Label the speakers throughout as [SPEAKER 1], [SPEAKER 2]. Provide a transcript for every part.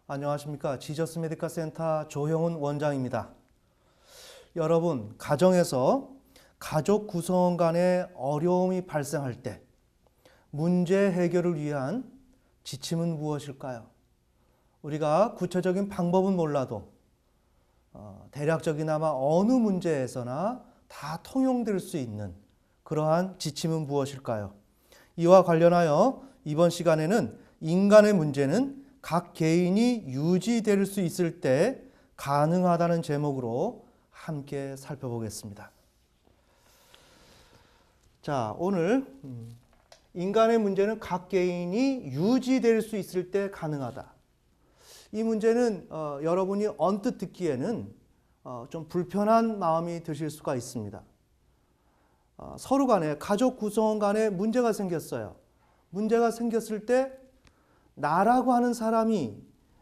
[SPEAKER 1] 안녕하십니까. 지저스 메디컬 센터 조형훈 원장입니다. 여러분, 가정에서 가족 구성원 간의 어려움이 발생할 때 문제 해결을 위한 지침은 무엇일까요? 우리가 구체적인 방법은 몰라도 대략적이나마 어느 문제에서나 다 통용될 수 있는 그러한 지침은 무엇일까요? 이와 관련하여 이번 시간에는 인간의 문제는 각 개인이 유지될 수 있을 때 가능하다는 제목으로 함께 살펴보겠습니다. 자, 오늘 인간의 문제는 각 개인이 유지될 수 있을 때 가능하다. 이 문제는 여러분이 언뜻 듣기에는 좀 불편한 마음이 드실 수가 있습니다. 서로 간에 가족 구성원 간에 문제가 생겼어요. 문제가 생겼을 때 나라고 하는 사람이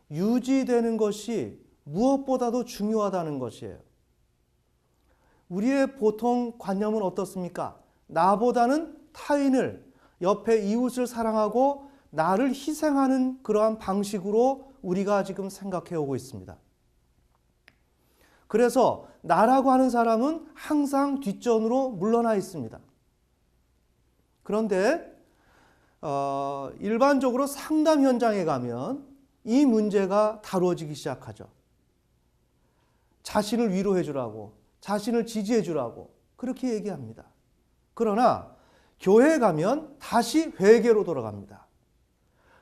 [SPEAKER 1] 유지되는 것이 무엇보다도 중요하다는 것이에요. 우리의 보통 관념은 어떻습니까? 나보다는 타인을, 옆에 이웃을 사랑하고 나를 희생하는 그러한 방식으로 우리가 지금 생각해 오고 있습니다. 그래서 나라고 하는 사람은 항상 뒷전으로 물러나 있습니다. 그런데 일반적으로 상담 현장에 가면 이 문제가 다루어지기 시작하죠. 자신을 위로해 주라고, 자신을 지지해 주라고 그렇게 얘기합니다. 그러나 교회에 가면 다시 회개로 돌아갑니다.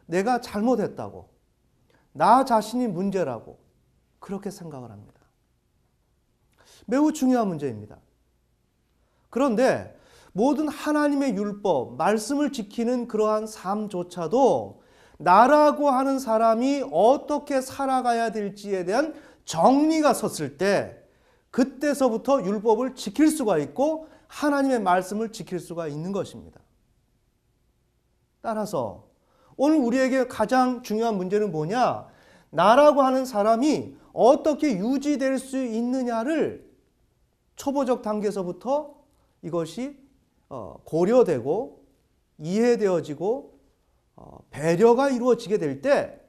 [SPEAKER 1] 내가 잘못했다고, 나 자신이 문제라고 그렇게 생각을 합니다. 매우 중요한 문제입니다. 그런데 모든 하나님의 율법, 말씀을 지키는 그러한 삶조차도 나라고 하는 사람이 어떻게 살아가야 될지에 대한 정리가 섰을 때 그때서부터 율법을 지킬 수가 있고 하나님의 말씀을 지킬 수가 있는 것입니다. 따라서 오늘 우리에게 가장 중요한 문제는 뭐냐? 나라고 하는 사람이 어떻게 유지될 수 있느냐를 초보적 단계에서부터 이것이 고려되고 이해되어지고 배려가 이루어지게 될 때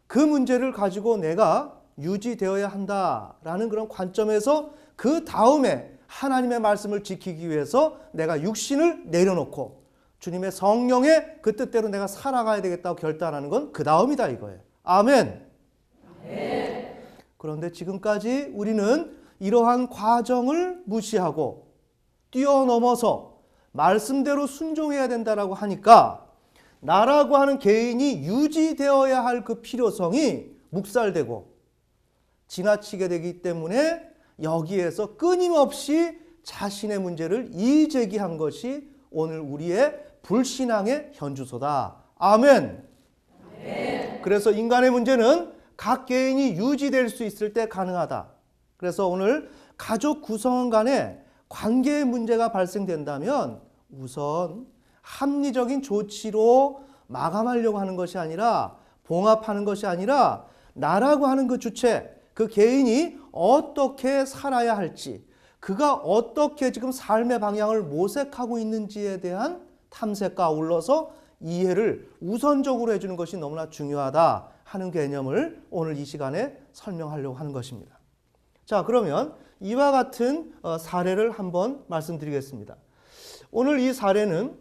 [SPEAKER 1] 그 문제를 가지고 내가 유지되어야 한다라는 그런 관점에서 그 다음에 하나님의 말씀을 지키기 위해서 내가 육신을 내려놓고 주님의 성령의 그 뜻대로 내가 살아가야 되겠다고 결단하는 건 그 다음이다 이거예요. 아멘. 그런데 지금까지 우리는 이러한 과정을 무시하고 뛰어넘어서 말씀대로 순종해야 된다라고 하니까 나라고 하는 개인이 유지되어야 할 그 필요성이 묵살되고 지나치게 되기 때문에 여기에서 끊임없이 자신의 문제를 이의제기한 것이 오늘 우리의 불신앙의 현주소다. 아멘. 그래서 인간의 문제는 각 개인이 유지될 수 있을 때 가능하다. 그래서 오늘 가족 구성원 간에 관계의 문제가 발생된다면 우선 합리적인 조치로 마감하려고 하는 것이 아니라 봉합하는 것이 아니라 나라고 하는 그 주체, 그 개인이 어떻게 살아야 할지, 그가 어떻게 지금 삶의 방향을 모색하고 있는지에 대한 탐색과 아울러서 이해를 우선적으로 해주는 것이 너무나 중요하다 하는 개념을 오늘 이 시간에 설명하려고 하는 것입니다. 자, 그러면 이와 같은 사례를 한번 말씀드리겠습니다. 오늘 이 사례는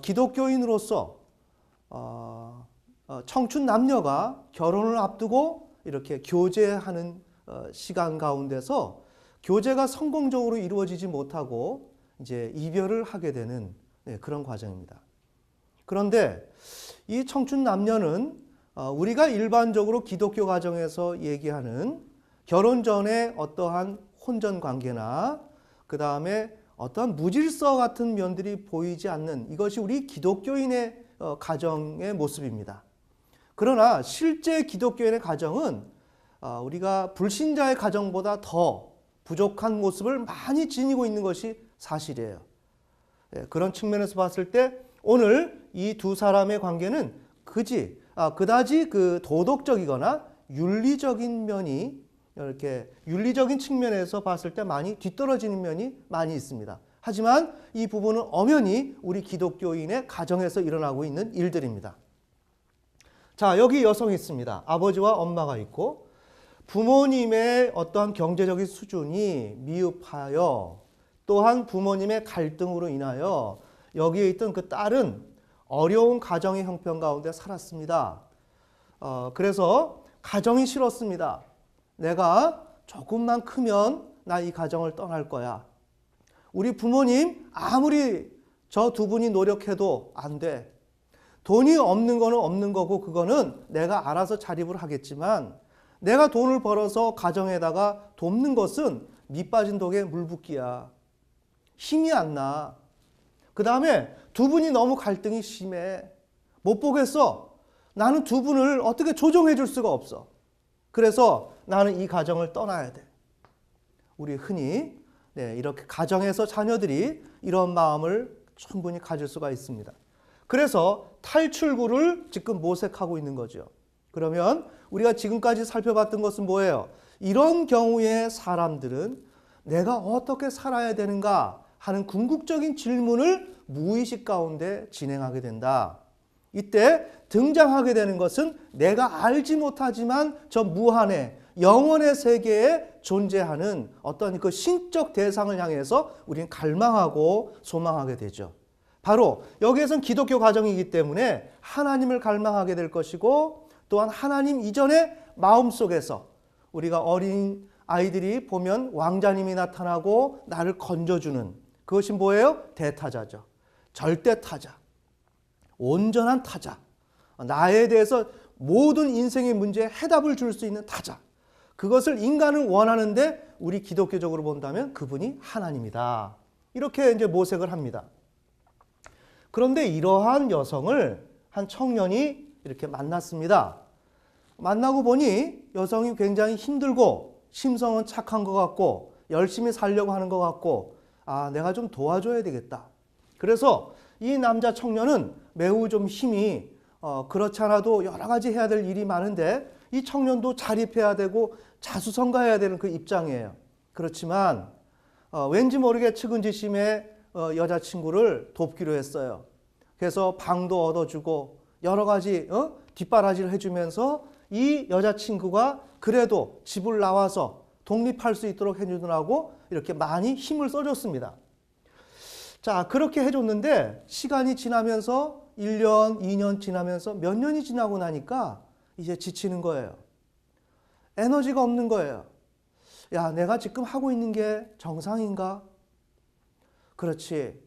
[SPEAKER 1] 기독교인으로서 청춘 남녀가 결혼을 앞두고 이렇게 교제하는 시간 가운데서 교제가 성공적으로 이루어지지 못하고 이제 이별을 하게 되는 그런 과정입니다. 그런데 이 청춘 남녀는 우리가 일반적으로 기독교 가정에서 얘기하는 결혼 전에 어떠한 혼전 관계나 그 다음에 어떠한 무질서 같은 면들이 보이지 않는 이것이 우리 기독교인의 가정의 모습입니다. 그러나 실제 기독교인의 가정은 우리가 불신자의 가정보다 더 부족한 모습을 많이 지니고 있는 것이 사실이에요. 그런 측면에서 봤을 때 오늘 이 두 사람의 관계는 그다지 그 도덕적이거나 윤리적인 면이 이렇게 윤리적인 측면에서 봤을 때 많이 뒤떨어지는 면이 많이 있습니다. 하지만 이 부분은 엄연히 우리 기독교인의 가정에서 일어나고 있는 일들입니다. 자, 여기 여성이 있습니다. 아버지와 엄마가 있고 부모님의 어떠한 경제적인 수준이 미흡하여 또한 부모님의 갈등으로 인하여 여기에 있던 그 딸은 어려운 가정의 형편 가운데 살았습니다. 그래서 가정이 싫었습니다. 내가 조금만 크면 나 이 가정을 떠날 거야. 우리 부모님 아무리 저 두 분이 노력해도 안 돼. 돈이 없는 거는 없는 거고 그거는 내가 알아서 자립을 하겠지만 내가 돈을 벌어서 가정에다가 돕는 것은 밑 빠진 독에 물 붓기야. 힘이 안 나. 그 다음에 두 분이 너무 갈등이 심해. 못 보겠어. 나는 두 분을 어떻게 조정해 줄 수가 없어. 그래서 나는 이 가정을 떠나야 돼. 우리 흔히 이렇게 가정에서 자녀들이 이런 마음을 충분히 가질 수가 있습니다. 그래서 탈출구를 지금 모색하고 있는 거죠. 그러면 우리가 지금까지 살펴봤던 것은 뭐예요? 이런 경우에 사람들은 내가 어떻게 살아야 되는가 하는 궁극적인 질문을 무의식 가운데 진행하게 된다. 이때 등장하게 되는 것은 내가 알지 못하지만 저 무한의 영원의 세계에 존재하는 어떤 그 신적 대상을 향해서 우리는 갈망하고 소망하게 되죠. 바로 여기에선 기독교 가정이기 때문에 하나님을 갈망하게 될 것이고 또한 하나님 이전의 마음속에서 우리가 어린 아이들이 보면 왕자님이 나타나고 나를 건져주는 그것이 뭐예요? 대타자죠. 절대타자. 온전한 타자. 나에 대해서 모든 인생의 문제에 해답을 줄 수 있는 타자. 그것을 인간은 원하는데 우리 기독교적으로 본다면 그분이 하나님이다. 이렇게 이제 모색을 합니다. 그런데 이러한 여성을 한 청년이 이렇게 만났습니다. 만나고 보니 여성이 굉장히 힘들고 심성은 착한 것 같고 열심히 살려고 하는 것 같고 내가 좀 도와줘야 되겠다. 그래서 이 남자 청년은 매우 좀 힘이 그렇지 않아도 여러 가지 해야 될 일이 많은데 이 청년도 자립해야 되고 자수성가해야 되는 그 입장이에요. 그렇지만 왠지 모르게 측은지심에 여자친구를 돕기로 했어요. 그래서 방도 얻어주고 여러 가지 뒷바라지를 해주면서 이 여자친구가 그래도 집을 나와서 독립할 수 있도록 해주느라고 이렇게 많이 힘을 써줬습니다. 자, 그렇게 해줬는데 시간이 지나면서 1년, 2년 지나면서 몇 년이 지나고 나니까 이제 지치는 거예요. 에너지가 없는 거예요. 야, 내가 지금 하고 있는 게 정상인가? 그렇지.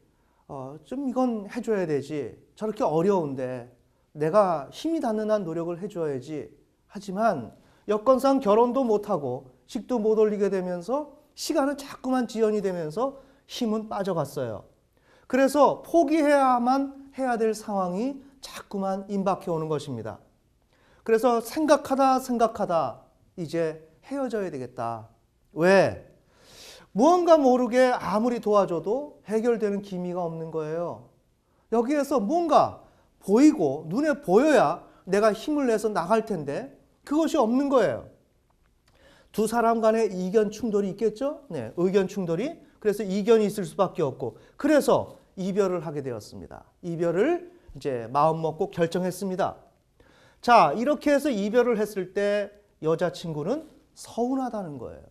[SPEAKER 1] 좀 이건 해줘야 되지. 저렇게 어려운데 내가 힘이 닿는 한 노력을 해줘야지. 하지만 여건상 결혼도 못하고 식도 못 올리게 되면서 시간은 자꾸만 지연이 되면서 힘은 빠져갔어요. 그래서 포기해야만 해야 될 상황이 자꾸만 임박해 오는 것입니다. 그래서 생각하다 이제 헤어져야 되겠다. 왜? 무언가 모르게 아무리 도와줘도 해결되는 기미가 없는 거예요. 여기에서 뭔가 보이고 눈에 보여야 내가 힘을 내서 나갈 텐데 그것이 없는 거예요. 두 사람 간의 이견 충돌이 있겠죠? 네, 의견 충돌이. 그래서 이견이 있을 수밖에 없고 그래서 이별을 하게 되었습니다. 이별을 이제 마음 먹고 결정했습니다. 자, 이렇게 해서 이별을 했을 때 여자친구는 서운하다는 거예요.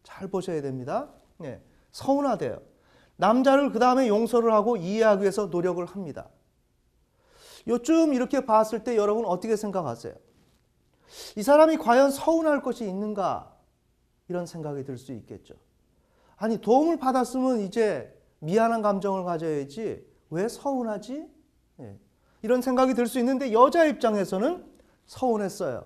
[SPEAKER 1] 잘 보셔야 됩니다. 네, 서운하대요. 남자를 그 다음에 용서를 하고 이해하기 위해서 노력을 합니다. 요즘 이렇게 봤을 때 여러분 어떻게 생각하세요? 이 사람이 과연 서운할 것이 있는가? 이런 생각이 들 수 있겠죠. 아니, 도움을 받았으면 이제 미안한 감정을 가져야지 왜 서운하지? 네. 이런 생각이 들 수 있는데 여자 입장에서는 서운했어요.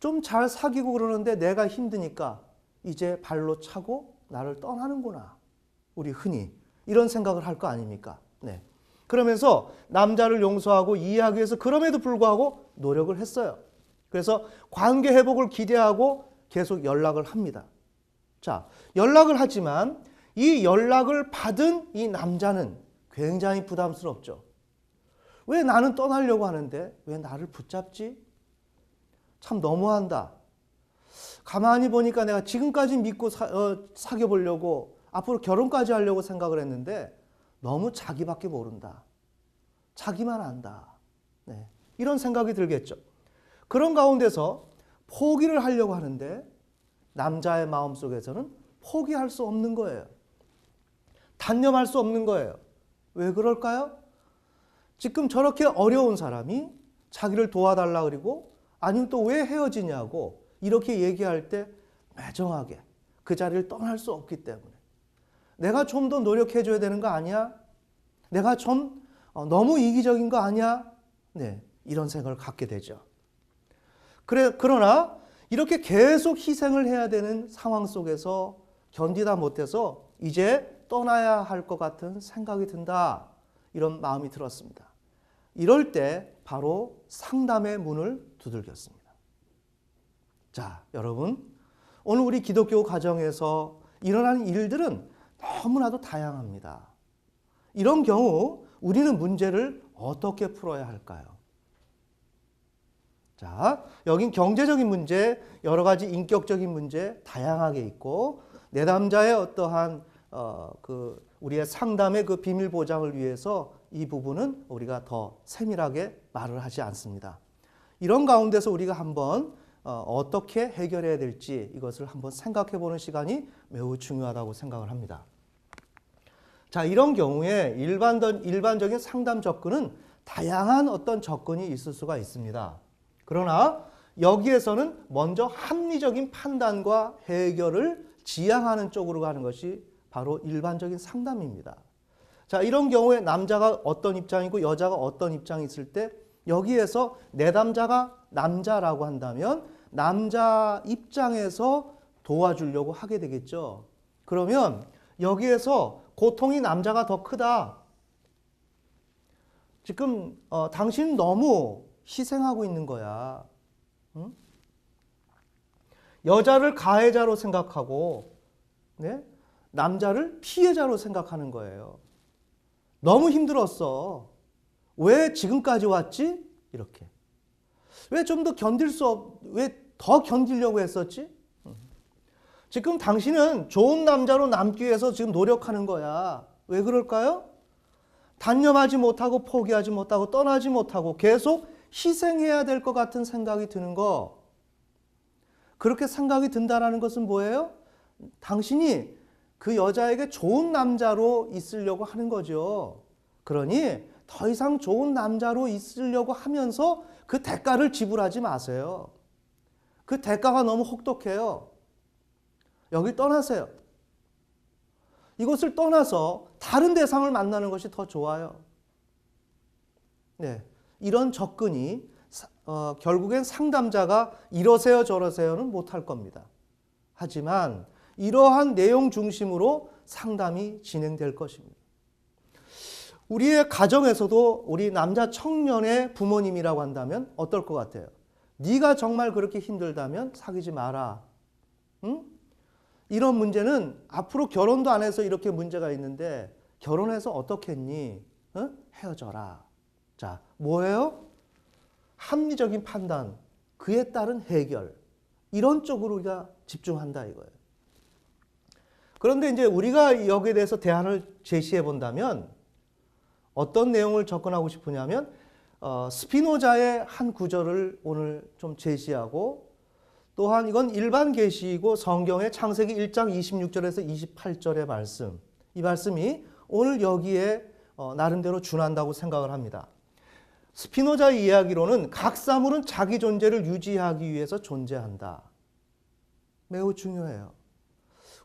[SPEAKER 1] 좀 잘 사귀고 그러는데 내가 힘드니까 이제 발로 차고 나를 떠나는구나. 우리 흔히 이런 생각을 할 거 아닙니까? 네. 그러면서 남자를 용서하고 이해하기 위해서 그럼에도 불구하고 노력을 했어요. 그래서 관계 회복을 기대하고 계속 연락을 합니다. 자, 연락을 하지만 이 연락을 받은 이 남자는 굉장히 부담스럽죠. 왜 나는 떠나려고 하는데 왜 나를 붙잡지? 참 너무한다. 가만히 보니까 내가 지금까지 믿고 사귀어 보려고 앞으로 결혼까지 하려고 생각을 했는데 너무 자기밖에 모른다. 자기만 안다. 네. 이런 생각이 들겠죠. 그런 가운데서 포기를 하려고 하는데 남자의 마음속에서는 포기할 수 없는 거예요. 단념할 수 없는 거예요. 왜 그럴까요? 지금 저렇게 어려운 사람이 자기를 도와달라 그리고 아니면 또 왜 헤어지냐고 이렇게 얘기할 때 매정하게 그 자리를 떠날 수 없기 때문에 내가 좀 더 노력해 줘야 되는 거 아니야? 내가 좀 너무 이기적인 거 아니야? 네, 이런 생각을 갖게 되죠. 그러나 이렇게 계속 희생을 해야 되는 상황 속에서 견디다 못해서 이제 떠나야 할 것 같은 생각이 든다. 이런 마음이 들었습니다. 이럴 때 바로 상담의 문을 두들겼습니다. 자, 여러분, 오늘 우리 기독교 가정에서 일어나는 일들은 너무나도 다양합니다. 이런 경우 우리는 문제를 어떻게 풀어야 할까요? 자, 여긴 경제적인 문제, 여러 가지 인격적인 문제 다양하게 있고 내담자의 어떠한 우리의 상담의 그 비밀 보장을 위해서 이 부분은 우리가 더 세밀하게 말을 하지 않습니다. 이런 가운데서 우리가 한번 어떻게 해결해야 될지 이것을 한번 생각해 보는 시간이 매우 중요하다고 생각을 합니다. 자, 이런 경우에 일반적인 상담 접근은 다양한 어떤 접근이 있을 수가 있습니다. 그러나 여기에서는 먼저 합리적인 판단과 해결을 지향하는 쪽으로 가는 것이 바로 일반적인 상담입니다. 자, 이런 경우에 남자가 어떤 입장이고 여자가 어떤 입장이 있을 때 여기에서 내담자가 남자라고 한다면 남자 입장에서 도와주려고 하게 되겠죠. 그러면 여기에서 고통이 남자가 더 크다. 지금 당신 너무 희생하고 있는 거야. 응? 여자를 가해자로 생각하고 네? 남자를 피해자로 생각하는 거예요. 너무 힘들었어. 왜 지금까지 왔지? 이렇게. 왜 좀 더 왜 더 견디려고 했었지? 지금 당신은 좋은 남자로 남기 위해서 지금 노력하는 거야. 왜 그럴까요? 단념하지 못하고 포기하지 못하고 떠나지 못하고 계속 희생해야 될 것 같은 생각이 드는 거. 그렇게 생각이 든다는 것은 뭐예요? 당신이 그 여자에게 좋은 남자로 있으려고 하는 거죠. 그러니 더 이상 좋은 남자로 있으려고 하면서 그 대가를 지불하지 마세요. 그 대가가 너무 혹독해요. 여기 떠나세요. 이곳을 떠나서 다른 대상을 만나는 것이 더 좋아요. 네, 이런 접근이 결국엔 상담자가 이러세요 저러세요는 못할 겁니다. 하지만 이러한 내용 중심으로 상담이 진행될 것입니다. 우리의 가정에서도 우리 남자 청년의 부모님이라고 한다면 어떨 것 같아요? 네가 정말 그렇게 힘들다면 사귀지 마라. 응? 이런 문제는 앞으로 결혼도 안 해서 이렇게 문제가 있는데 결혼해서 어떻게 했니? 응? 헤어져라. 자, 뭐예요? 합리적인 판단, 그에 따른 해결. 이런 쪽으로 우리가 집중한다 이거예요. 그런데 이제 우리가 여기에 대해서 대안을 제시해 본다면 어떤 내용을 접근하고 싶으냐면 스피노자의 한 구절을 오늘 좀 제시하고 또한 이건 일반 계시이고 성경의 창세기 1장 26절에서 28절의 말씀, 이 말씀이 오늘 여기에 나름대로 준한다고 생각을 합니다. 스피노자의 이야기로는 각 사물은 자기 존재를 유지하기 위해서 존재한다. 매우 중요해요.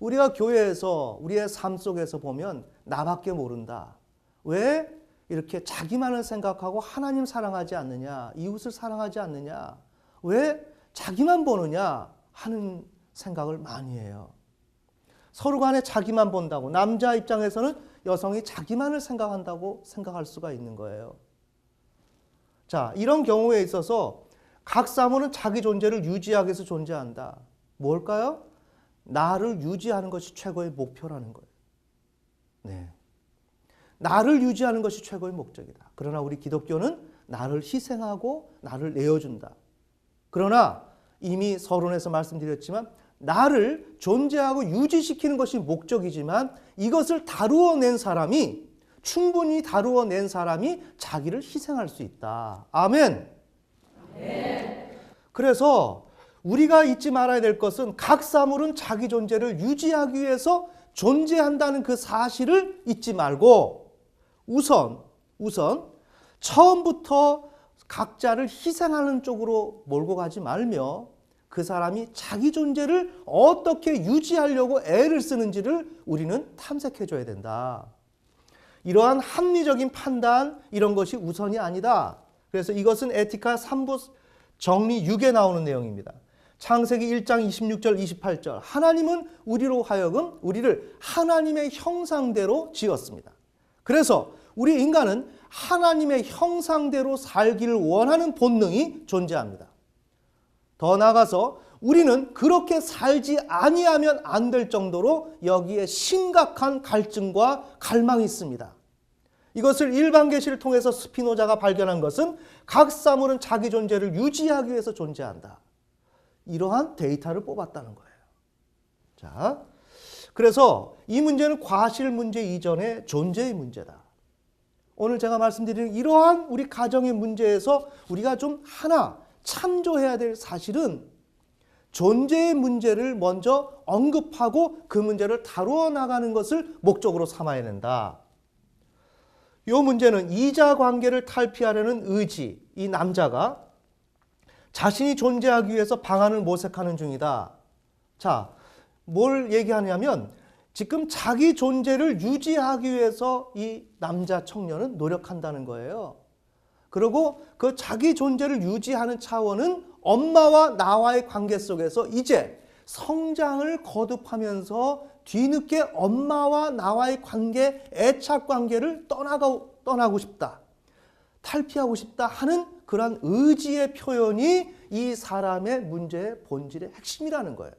[SPEAKER 1] 우리가 교회에서 우리의 삶 속에서 보면 나밖에 모른다. 왜 이렇게 자기만을 생각하고 하나님 사랑하지 않느냐, 이웃을 사랑하지 않느냐, 왜 자기만 보느냐 하는 생각을 많이 해요. 서로 간에 자기만 본다고, 남자 입장에서는 여성이 자기만을 생각한다고 생각할 수가 있는 거예요. 자, 이런 경우에 있어서 각 사물은 자기 존재를 유지하기 위해서 존재한다. 뭘까요? 나를 유지하는 것이 최고의 목표라는 거예요. 네. 나를 유지하는 것이 최고의 목적이다. 그러나 우리 기독교는 나를 희생하고 나를 내어준다. 그러나 이미 서론에서 말씀드렸지만 나를 존재하고 유지시키는 것이 목적이지만 이것을 충분히 다루어낸 사람이 자기를 희생할 수 있다. 아멘. 그래서 우리가 잊지 말아야 될 것은 각 사물은 자기 존재를 유지하기 위해서 존재한다는 그 사실을 잊지 말고 우선 처음부터 각자를 희생하는 쪽으로 몰고 가지 말며 그 사람이 자기 존재를 어떻게 유지하려고 애를 쓰는지를 우리는 탐색해 줘야 된다. 이러한 합리적인 판단, 이런 것이 우선이 아니다. 그래서 이것은 에티카 3부 정리 6에 나오는 내용입니다. 창세기 1장 26절 28절 하나님은 우리로 하여금 우리를 하나님의 형상대로 지었습니다. 그래서 우리 인간은 하나님의 형상대로 살기를 원하는 본능이 존재합니다. 더 나아가서 우리는 그렇게 살지 아니하면 안 될 정도로 여기에 심각한 갈증과 갈망이 있습니다. 이것을 일반 계시를 통해서 스피노자가 발견한 것은 각 사물은 자기 존재를 유지하기 위해서 존재한다. 이러한 데이터를 뽑았다는 거예요. 자, 그래서 이 문제는 과실 문제 이전의 존재의 문제다. 오늘 제가 말씀드리는 이러한 우리 가정의 문제에서 우리가 좀 하나 참조해야 될 사실은 존재의 문제를 먼저 언급하고 그 문제를 다루어 나가는 것을 목적으로 삼아야 된다. 이 문제는 이자 관계를 탈피하려는 의지, 이 남자가 자신이 존재하기 위해서 방안을 모색하는 중이다. 자, 뭘 얘기하냐면 지금 자기 존재를 유지하기 위해서 이 남자 청년은 노력한다는 거예요. 그리고 그 자기 존재를 유지하는 차원은 엄마와 나와의 관계 속에서 이제 성장을 거듭하면서 뒤늦게 엄마와 나와의 관계, 애착 관계를 떠나고 싶다. 탈피하고 싶다 하는 그러한 의지의 표현이 이 사람의 문제의 본질의 핵심이라는 거예요.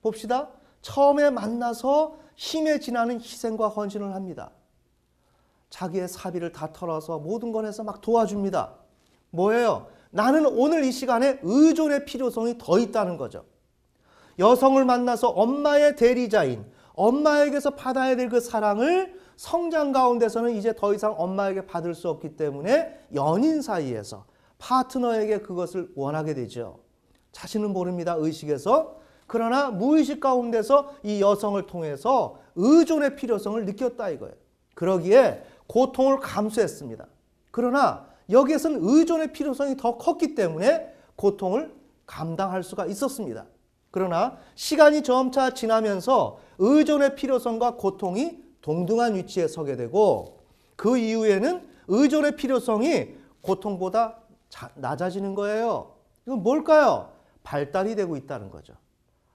[SPEAKER 1] 봅시다. 처음에 만나서 힘에 지나는 희생과 헌신을 합니다. 자기의 사비를 다 털어서 모든 걸 해서 막 도와줍니다. 뭐예요? 나는 오늘 이 시간에 의존의 필요성이 더 있다는 거죠. 여성을 만나서 엄마의 대리자인 엄마에게서 받아야 될 그 사랑을 성장 가운데서는 이제 더 이상 엄마에게 받을 수 없기 때문에 연인 사이에서 파트너에게 그것을 원하게 되죠. 자신은 모릅니다. 의식에서. 그러나 무의식 가운데서 이 여성을 통해서 의존의 필요성을 느꼈다 이거예요. 그러기에 고통을 감수했습니다. 그러나 여기에서는 의존의 필요성이 더 컸기 때문에 고통을 감당할 수가 있었습니다. 그러나 시간이 점차 지나면서 의존의 필요성과 고통이 동등한 위치에 서게 되고 그 이후에는 의존의 필요성이 고통보다 낮아지는 거예요. 이건 뭘까요? 발달이 되고 있다는 거죠.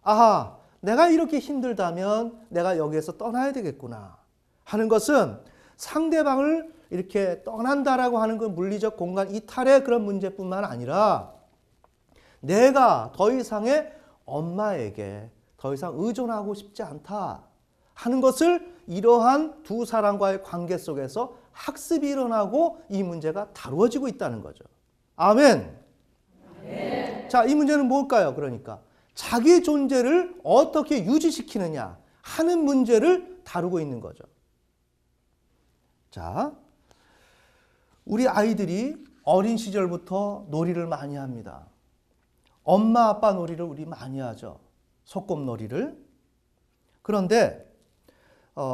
[SPEAKER 1] 아하, 내가 이렇게 힘들다면 내가 여기에서 떠나야 되겠구나 하는 것은 상대방을 이렇게 떠난다라고 하는 그 물리적 공간 이탈의 그런 문제뿐만 아니라 내가 더 이상의 엄마에게 더 이상 의존하고 싶지 않다 하는 것을 이러한 두 사람과의 관계 속에서 학습이 일어나고 이 문제가 다루어지고 있다는 거죠. 아멘. 네. 자, 이 문제는 뭘까요? 그러니까 자기 존재를 어떻게 유지시키느냐 하는 문제를 다루고 있는 거죠. 자, 우리 아이들이 어린 시절부터 놀이를 많이 합니다. 엄마 아빠 놀이를 우리 많이 하죠. 소꿉놀이를. 그런데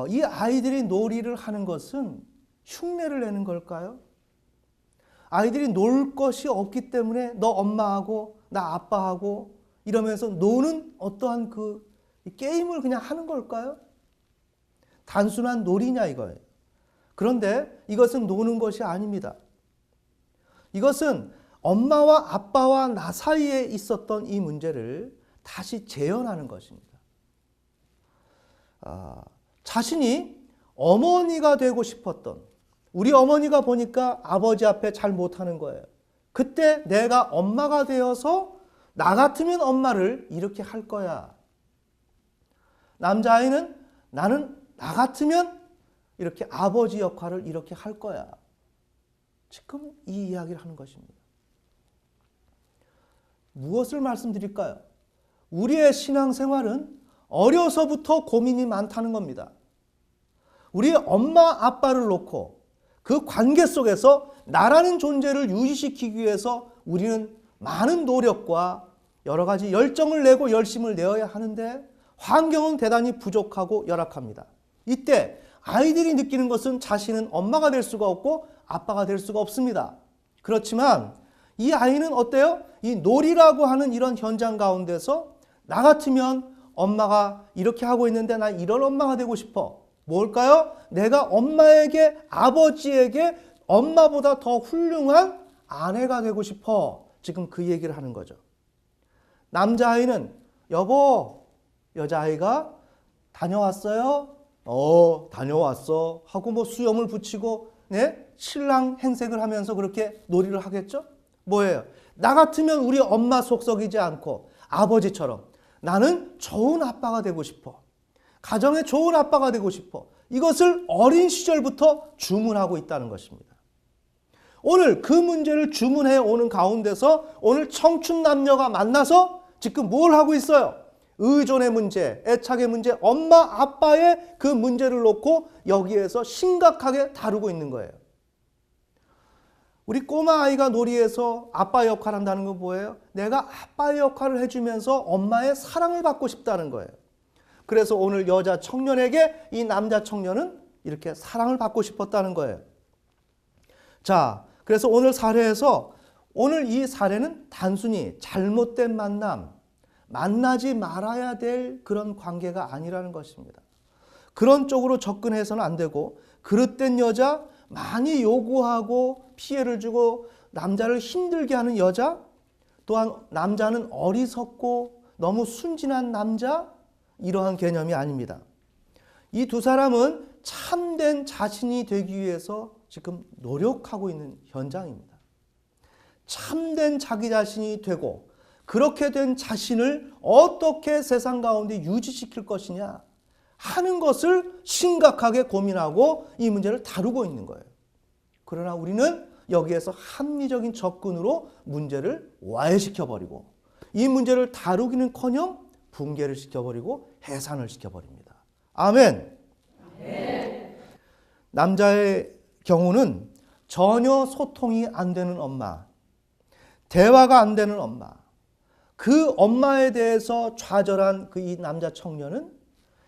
[SPEAKER 1] 이 아이들이 놀이를 하는 것은 흉내를 내는 걸까요? 아이들이 놀 것이 없기 때문에 너 엄마하고 나 아빠하고 이러면서 노는 어떠한 그 게임을 그냥 하는 걸까요? 단순한 놀이냐 이거예요. 그런데 이것은 노는 것이 아닙니다. 이것은 엄마와 아빠와 나 사이에 있었던 이 문제를 다시 재현하는 것입니다. 자신이 어머니가 되고 싶었던 우리 어머니가 보니까 아버지 앞에 잘 못하는 거예요. 그때 내가 엄마가 되어서 나 같으면 엄마를 이렇게 할 거야. 남자아이는 나는 나 같으면 이렇게 아버지 역할을 이렇게 할 거야. 지금 이 이야기를 하는 것입니다. 무엇을 말씀드릴까요? 우리의 신앙생활은 어려서부터 고민이 많다는 겁니다. 우리 엄마 아빠를 놓고 그 관계 속에서 나라는 존재를 유지시키기 위해서 우리는 많은 노력과 여러 가지 열정을 내고 열심을 내어야 하는데 환경은 대단히 부족하고 열악합니다. 이때 아이들이 느끼는 것은 자신은 엄마가 될 수가 없고 아빠가 될 수가 없습니다. 그렇지만 이 아이는 어때요? 이 놀이라고 하는 이런 현장 가운데서 나 같으면 엄마가 이렇게 하고 있는데 나 이런 엄마가 되고 싶어. 뭘까요? 내가 엄마에게, 아버지에게 엄마보다 더 훌륭한 아내가 되고 싶어. 지금 그 얘기를 하는 거죠. 남자아이는 여보, 여자아이가 다녀왔어요? 다녀왔어. 하고 뭐 수염을 붙이고 신랑 행색을 하면서 그렇게 놀이를 하겠죠? 뭐예요? 나 같으면 우리 엄마 속썩이지 않고 아버지처럼 나는 좋은 아빠가 되고 싶어. 가정의 좋은 아빠가 되고 싶어. 이것을 어린 시절부터 주문하고 있다는 것입니다. 오늘 그 문제를 주문해 오는 가운데서 오늘 청춘 남녀가 만나서 지금 뭘 하고 있어요? 의존의 문제, 애착의 문제, 엄마, 아빠의 그 문제를 놓고 여기에서 심각하게 다루고 있는 거예요. 우리 꼬마 아이가 놀이에서 아빠 역할을 한다는 건 뭐예요? 내가 아빠의 역할을 해주면서 엄마의 사랑을 받고 싶다는 거예요. 그래서 오늘 여자 청년에게 이 남자 청년은 이렇게 사랑을 받고 싶었다는 거예요. 자, 그래서 오늘 사례에서 오늘 이 사례는 단순히 잘못된 만남, 만나지 말아야 될 그런 관계가 아니라는 것입니다. 그런 쪽으로 접근해서는 안 되고 그릇된 여자, 많이 요구하고 피해를 주고 남자를 힘들게 하는 여자, 또한 남자는 어리석고 너무 순진한 남자, 이러한 개념이 아닙니다. 이 두 사람은 참된 자신이 되기 위해서 지금 노력하고 있는 현장입니다. 참된 자기 자신이 되고 그렇게 된 자신을 어떻게 세상 가운데 유지시킬 것이냐 하는 것을 심각하게 고민하고 이 문제를 다루고 있는 거예요. 그러나 우리는 여기에서 합리적인 접근으로 문제를 와해시켜버리고 이 문제를 다루기는커녕 붕괴를 시켜버리고 해산을 시켜버립니다. 아멘. 남자의 경우는 전혀 소통이 안 되는 엄마, 대화가 안 되는 엄마, 그 엄마에 대해서 좌절한 그 이 남자 청년은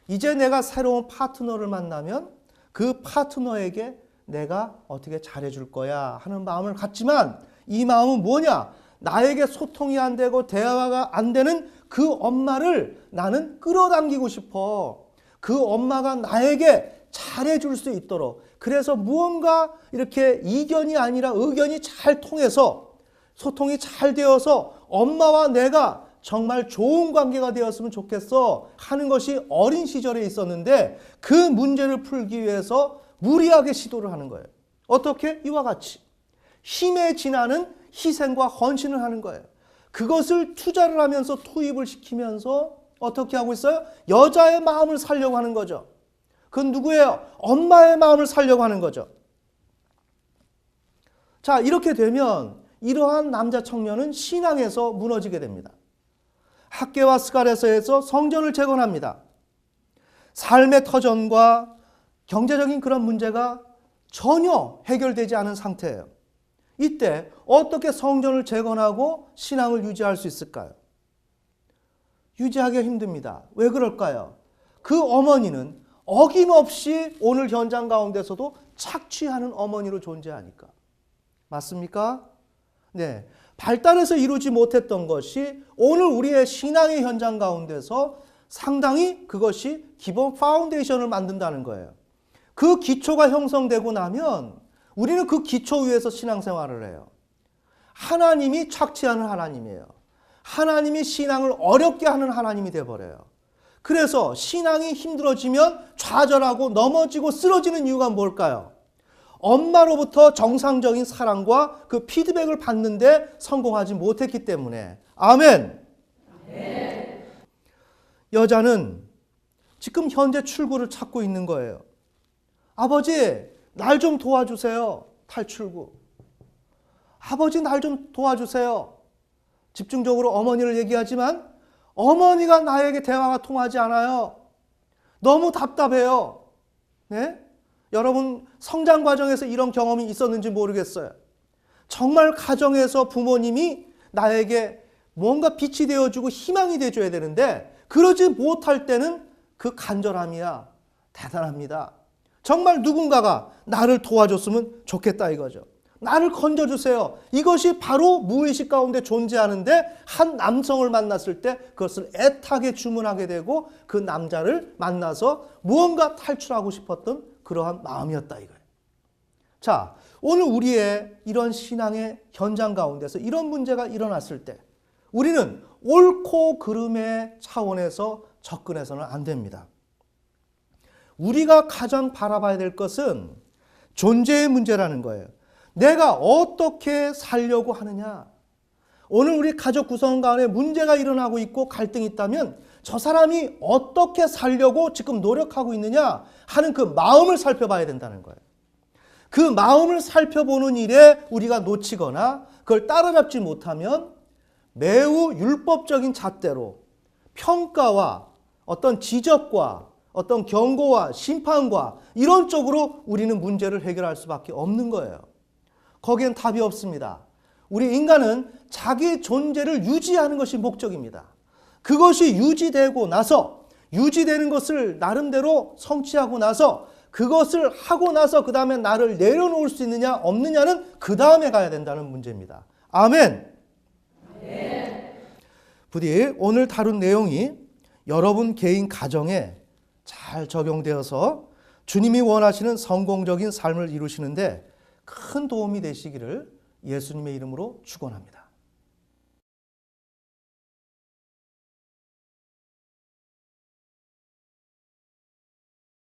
[SPEAKER 1] 이제 내가 새로운 파트너를 만나면 그 파트너에게 내가 어떻게 잘해줄 거야 하는 마음을 갖지만 이 마음은 뭐냐? 나에게 소통이 안 되고 대화가 안 되는 그 엄마를 나는 끌어당기고 싶어. 그 엄마가 나에게 잘해줄 수 있도록. 그래서 무언가 이렇게 이견이 아니라 의견이 잘 통해서 소통이 잘 되어서 엄마와 내가 정말 좋은 관계가 되었으면 좋겠어 하는 것이 어린 시절에 있었는데 그 문제를 풀기 위해서 무리하게 시도를 하는 거예요. 어떻게? 이와 같이 힘에 지나는 희생과 헌신을 하는 거예요. 그것을 투자를 하면서 투입을 시키면서 어떻게 하고 있어요? 여자의 마음을 살려고 하는 거죠. 그건 누구예요? 엄마의 마음을 살려고 하는 거죠. 자, 이렇게 되면 이러한 남자 청년은 신앙에서 무너지게 됩니다. 학계와 스가랴서에서 성전을 재건합니다. 삶의 터전과 경제적인 그런 문제가 전혀 해결되지 않은 상태예요. 이때 어떻게 성전을 재건하고 신앙을 유지할 수 있을까요? 유지하기가 힘듭니다. 왜 그럴까요? 그 어머니는 어김없이 오늘 현장 가운데서도 착취하는 어머니로 존재하니까. 맞습니까? 네. 발달해서 이루지 못했던 것이 오늘 우리의 신앙의 현장 가운데서 상당히 그것이 기본 파운데이션을 만든다는 거예요. 그 기초가 형성되고 나면 우리는 그 기초 위에서 신앙생활을 해요. 하나님이 착취하는 하나님이에요. 하나님이 신앙을 어렵게 하는 하나님이 되어버려요. 그래서 신앙이 힘들어지면 좌절하고 넘어지고 쓰러지는 이유가 뭘까요? 엄마로부터 정상적인 사랑과 그 피드백을 받는데 성공하지 못했기 때문에. 아멘. 여자는 지금 현재 출구를 찾고 있는 거예요. 아버지, 날 좀 도와주세요. 탈출구. 아버지, 날 좀 도와주세요. 집중적으로 어머니를 얘기하지만 어머니가 나에게 대화가 통하지 않아요. 너무 답답해요. 네? 여러분 성장 과정에서 이런 경험이 있었는지 모르겠어요. 정말 가정에서 부모님이 나에게 뭔가 빛이 되어주고 희망이 되어줘야 되는데 그러지 못할 때는 그 간절함이야 대단합니다. 정말 누군가가 나를 도와줬으면 좋겠다 이거죠. 나를 건져주세요. 이것이 바로 무의식 가운데 존재하는데 한 남성을 만났을 때 그것을 애타게 주문하게 되고 그 남자를 만나서 무언가 탈출하고 싶었던 그러한 마음이었다 이거예요. 자, 오늘 우리의 이런 신앙의 현장 가운데서 이런 문제가 일어났을 때 우리는 옳고 그름의 차원에서 접근해서는 안 됩니다. 우리가 가장 바라봐야 될 것은 존재의 문제라는 거예요. 내가 어떻게 살려고 하느냐. 오늘 우리 가족 구성 간에 문제가 일어나고 있고 갈등이 있다면 저 사람이 어떻게 살려고 지금 노력하고 있느냐 하는 그 마음을 살펴봐야 된다는 거예요. 그 마음을 살펴보는 일에 우리가 놓치거나 그걸 따라잡지 못하면 매우 율법적인 잣대로 평가와 어떤 지적과 어떤 경고와 심판과 이런 쪽으로 우리는 문제를 해결할 수밖에 없는 거예요. 거기엔 답이 없습니다. 우리 인간은 자기 존재를 유지하는 것이 목적입니다. 그것이 유지되고 나서 유지되는 것을 나름대로 성취하고 나서 그것을 하고 나서 그 다음에 나를 내려놓을 수 있느냐 없느냐는 그 다음에 가야 된다는 문제입니다. 아멘. 부디 오늘 다룬 내용이 여러분 개인 가정에 잘 적용되어서 주님이 원하시는 성공적인 삶을 이루시는데 큰 도움이 되시기를 예수님의 이름으로 축원합니다.